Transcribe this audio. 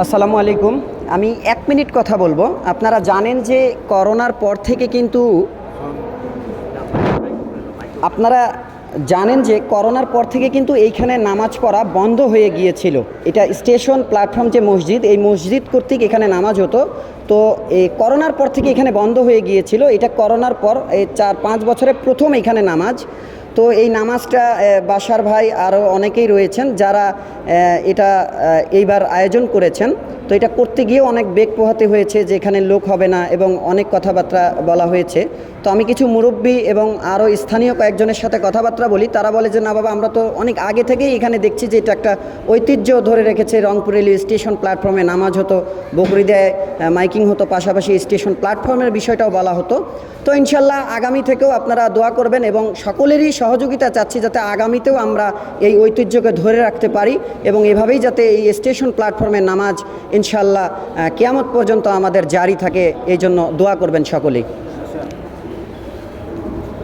আসসালামু আলাইকুম। আমি ১ মিনিট কথা বলবো। আপনারা জানেন যে করোনার পর থেকে কিন্তু আপনারা জানেন যে করোনার পর থেকে কিন্তু এইখানে নামাজ পড়া বন্ধ হয়ে গিয়েছিল। এটা স্টেশন প্ল্যাটফর্ম যে মসজিদ, এই মসজিদ কর্তৃক এখানে নামাজ হতো। তো এই করোনার পর থেকে এখানে বন্ধ হয়ে গিয়েছিল। এটা করোনার পর এই ৪-৫ বছরে প্রথম এখানে নামাজ। তো এই নামাজটা বাশার ভাই আরও অনেকেই রয়েছেন যারা এটা এইবার আয়োজন করেছেন। তো এটা করতে গিয়েও অনেক বেগ পোহাতে হয়েছে যে এখানে লোক হবে না এবং অনেক কথাবার্তা বলা হয়েছে। তো আমি কিছু মুরব্বী এবং আরও স্থানীয় কয়েকজনের সাথে কথাবার্তা বলি। তারা বলে যে না বাবা, আমরা তো অনেক আগে থেকেই এখানে দেখছি যে এটা একটা ঐতিহ্য ধরে রেখেছে। রংপুর রেলওয়ে স্টেশন প্ল্যাটফর্মে নামাজ হতো, বকরিদায় মাইকিং হতো, পাশাপাশি স্টেশন প্ল্যাটফর্মের বিষয়টাও বলা হতো। তো ইনশাল্লাহ আগামী থেকেও আপনারা দোয়া করবেন এবং সকলেরই সহযোগিতা চাচ্ছি যাতে আগামীতেও আমরা এই ঐতিহ্যকে ধরে রাখতে পারি এবং এভাবেই যাতে এই স্টেশন প্ল্যাটফর্মের নামাজ ইনশাল্লাহ কিয়ামত পর্যন্ত আমাদের জারি থাকে, এই জন্য দোয়া করবেন সকলেই।